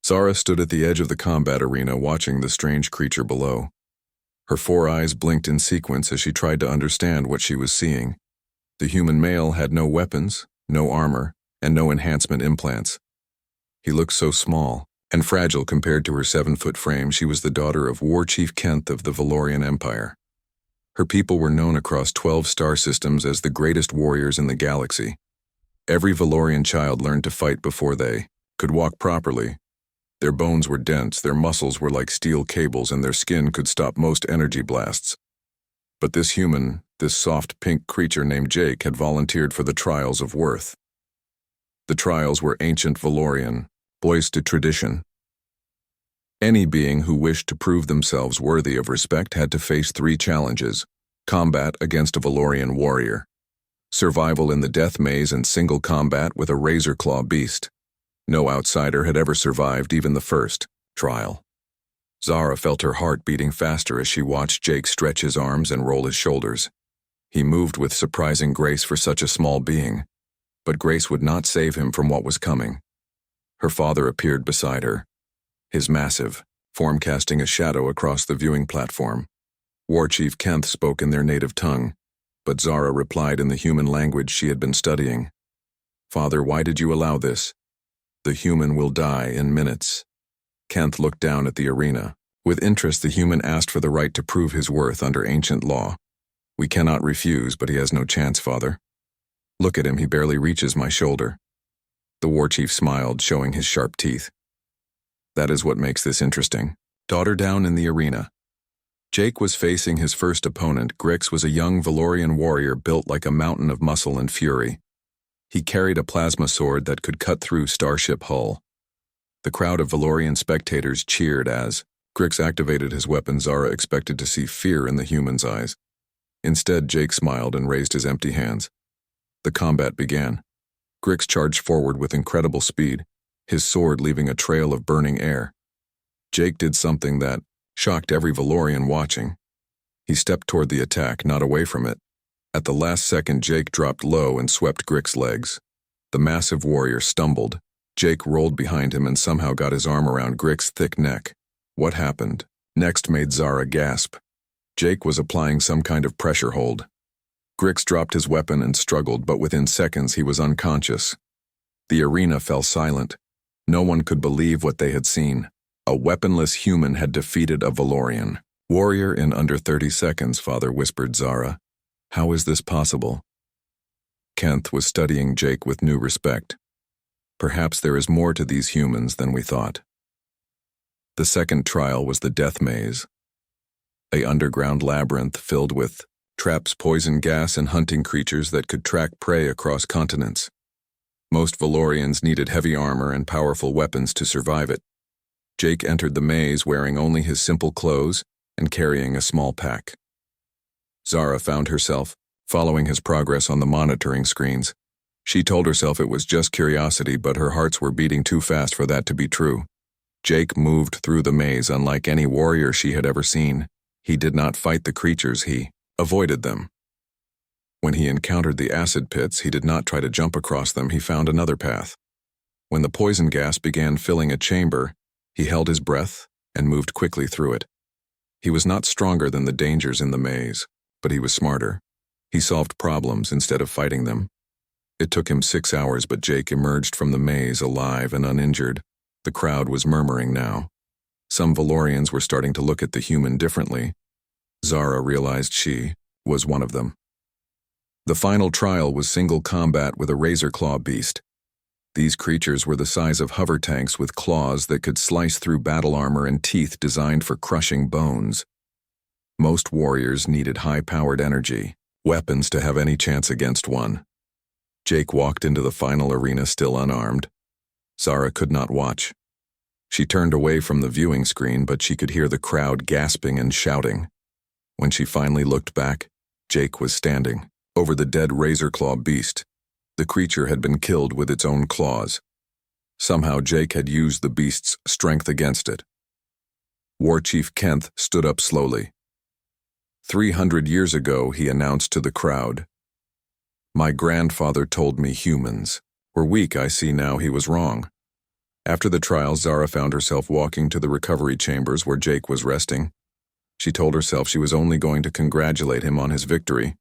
Zara stood at the edge of the combat arena watching the strange creature below. Her four eyes blinked in sequence as she tried to understand what she was seeing. The human male had no weapons, no armor, and no enhancement implants. He looked so small and fragile compared to her 7-foot frame. She was the daughter of War Chief Kent of the Valorian Empire. Her people were known across 12 star systems as the greatest warriors in the galaxy. Every Valorian child learned to fight before they could walk properly. Their bones were dense, their muscles were like steel cables, and their skin could stop most energy blasts. But this human, this soft pink creature named Jake, had volunteered for the trials of worth. The trials were ancient Valorian, boys to tradition. Any being who wished to prove themselves worthy of respect had to face 3 challenges: combat against a Valorian warrior, survival in the death maze, and single combat with a razor claw beast. No outsider had ever survived even the first trial. Zara felt her heart beating faster as she watched Jake stretch his arms and roll his shoulders. He moved with surprising grace for such a small being, but grace would not save him from what was coming. Her father appeared beside her, his massive form casting a shadow across the viewing platform. War Chief Kent spoke in their native tongue, but Zara replied in the human language she had been studying. "Father, why did you allow this? The human will die in minutes." Kent looked down at the arena. With interest, the human asked for the right to prove his worth under ancient law. "We cannot refuse, but he has no chance, Father. Look at him, he barely reaches my shoulder." The war chief smiled, showing his sharp teeth. "That is what makes this interesting." Daughter down in the arena. Jake was facing his first opponent. Grix was a young Valorian warrior built like a mountain of muscle and fury. He carried a plasma sword that could cut through starship hull. The crowd of Valorian spectators cheered as Grix activated his weapon. Zara expected to see fear in the human's eyes. Instead, Jake smiled and raised his empty hands. The combat began. Grix charged forward with incredible speed, his sword leaving a trail of burning air. Jake did something that shocked every Valorian watching. He stepped toward the attack, not away from it. At the last second, Jake dropped low and swept Grix's legs. The massive warrior stumbled. Jake rolled behind him and somehow got his arm around Grix's thick neck. What happened next made Zara gasp. Jake was applying some kind of pressure hold. Grix dropped his weapon and struggled, but within seconds he was unconscious. The arena fell silent. No one could believe what they had seen. A weaponless human had defeated a Valorian warrior in under 30 seconds, Father whispered Zara. How is this possible? Kent was studying Jake with new respect. Perhaps there is more to these humans than we thought. The second trial was the death maze, an underground labyrinth filled with traps, poison gas, and hunting creatures that could track prey across continents. Most Valorians needed heavy armor and powerful weapons to survive it. Jake entered the maze wearing only his simple clothes and carrying a small pack. Zara found herself following his progress on the monitoring screens. She told herself it was just curiosity, but her hearts were beating too fast for that to be true. Jake moved through the maze unlike any warrior she had ever seen. He did not fight the creatures, he avoided them. When he encountered the acid pits, he did not try to jump across them. He found another path. When the poison gas began filling a chamber, he held his breath and moved quickly through it. He was not stronger than the dangers in the maze, but he was smarter. He solved problems instead of fighting them. It took him 6 hours, but Jake emerged from the maze alive and uninjured. The crowd was murmuring now. Some Valorians were starting to look at the human differently. Zara realized she was one of them. The final trial was single combat with a razor claw beast. These creatures were the size of hover tanks with claws that could slice through battle armor and teeth designed for crushing bones. Most warriors needed high-powered energy, weapons to have any chance against one. Jake walked into the final arena still unarmed. Zara could not watch. She turned away from the viewing screen, but she could hear the crowd gasping and shouting. When she finally looked back, Jake was standing over the dead razor claw beast. The creature had been killed with its own claws. Somehow Jake had used the beast's strength against it. War Chief Kent stood up slowly. 300 years ago, he announced to the crowd, "My grandfather told me humans were weak. I see now he was wrong. After the trial, Zara found herself walking to the recovery chambers where Jake was resting. She told herself she was only going to congratulate him on his victory.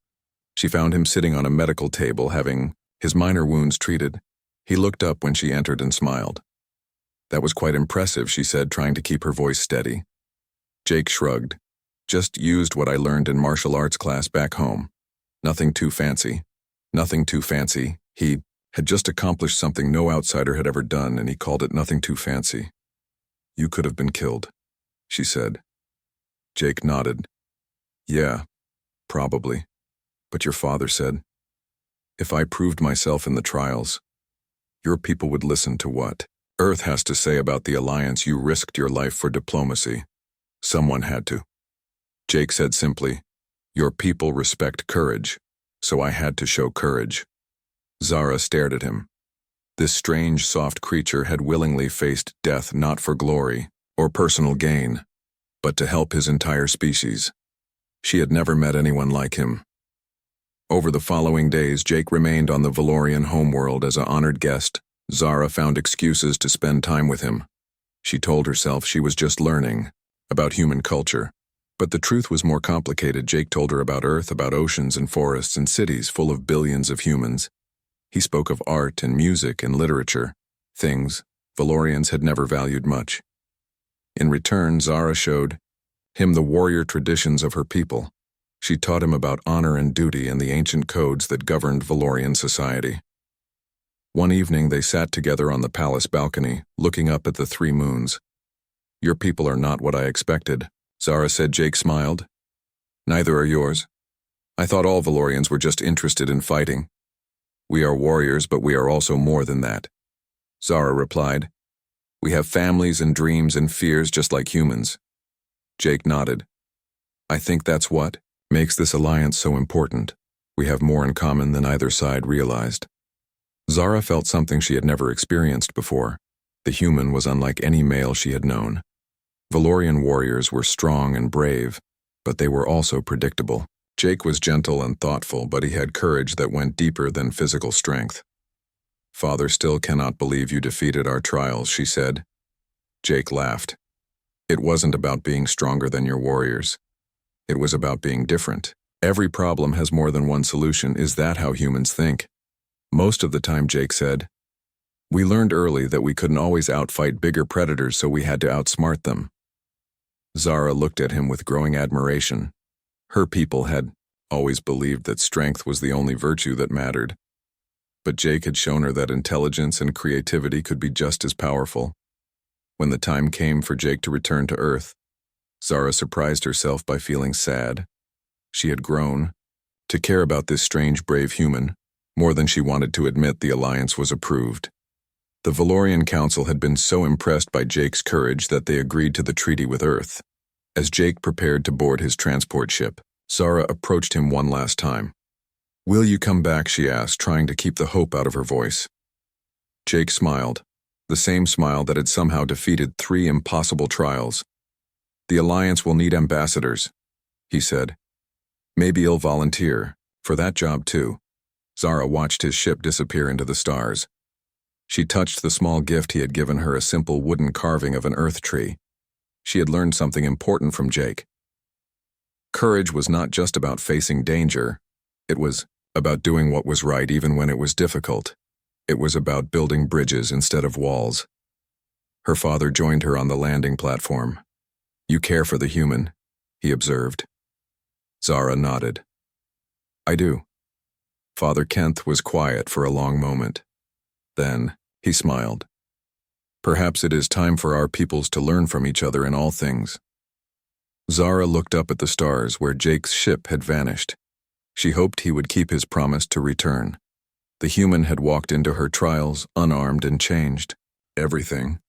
She found him sitting on a medical table having his minor wounds treated. He looked up when she entered and smiled. "That was quite impressive," she said, trying to keep her voice steady. Jake shrugged. "Just used what I learned in martial arts class back home. Nothing too fancy. Nothing too fancy. He had just accomplished something no outsider had ever done, and he called it nothing too fancy." "You could have been killed," she said. Jake nodded. "Yeah, probably. But your father said, if I proved myself in the trials, your people would listen to what Earth has to say about the alliance you risked your life for diplomacy. Someone had to." Jake said simply, "Your people respect courage, so I had to show courage." Zara stared at him. This strange, soft creature had willingly faced death not for glory or personal gain, but to help his entire species. She had never met anyone like him. Over the following days, Jake remained on the Valorian homeworld as an honored guest. Zara found excuses to spend time with him. She told herself she was just learning about human culture. But the truth was more complicated. Jake told her about Earth, about oceans and forests and cities full of billions of humans. He spoke of art and music and literature, things Valorians had never valued much. In return, Zara showed him the warrior traditions of her people. She taught him about honor and duty and the ancient codes that governed Valorian society. One evening they sat together on the palace balcony, looking up at the 3 moons. "Your people are not what I expected," Zara said. Jake smiled. "Neither are yours. I thought all Valorians were just interested in fighting. We are warriors, but we are also more than that," Zara replied. "We have families and dreams and fears just like humans." Jake nodded. "I think that's what makes this alliance so important. We have more in common than either side realized." Zara felt something she had never experienced before. The human was unlike any male she had known. Valorian warriors were strong and brave, but they were also predictable. Jake was gentle and thoughtful, but he had courage that went deeper than physical strength. "Father still cannot believe you defeated our trials," she said. Jake laughed. "It wasn't about being stronger than your warriors. It was about being different. Every problem has more than one solution. Is that how humans think?" "Most of the time," Jake said. "We learned early that we couldn't always outfight bigger predators, so we had to outsmart them." Zara looked at him with growing admiration. Her people had always believed that strength was the only virtue that mattered. But Jake had shown her that intelligence and creativity could be just as powerful. When the time came for Jake to return to Earth, Zara surprised herself by feeling sad. She had grown to care about this strange, brave human more than she wanted to admit. The alliance was approved. The Valorian Council had been so impressed by Jake's courage that they agreed to the treaty with Earth. As Jake prepared to board his transport ship, Zara approached him one last time. "Will you come back?" she asked, trying to keep the hope out of her voice. Jake smiled, the same smile that had somehow defeated 3 impossible trials. "The Alliance will need ambassadors," he said. "Maybe he'll volunteer for that job too." Zara watched his ship disappear into the stars. She touched the small gift he had given her, a simple wooden carving of an earth tree. She had learned something important from Jake. Courage was not just about facing danger. It was about doing what was right even when it was difficult. It was about building bridges instead of walls. Her father joined her on the landing platform. "You care for the human," he observed. Zara nodded. "I do." Father Kent was quiet for a long moment. Then he smiled. "Perhaps it is time for our peoples to learn from each other in all things." Zara looked up at the stars where Jake's ship had vanished. She hoped he would keep his promise to return. The human had walked into her trials unarmed and changed everything.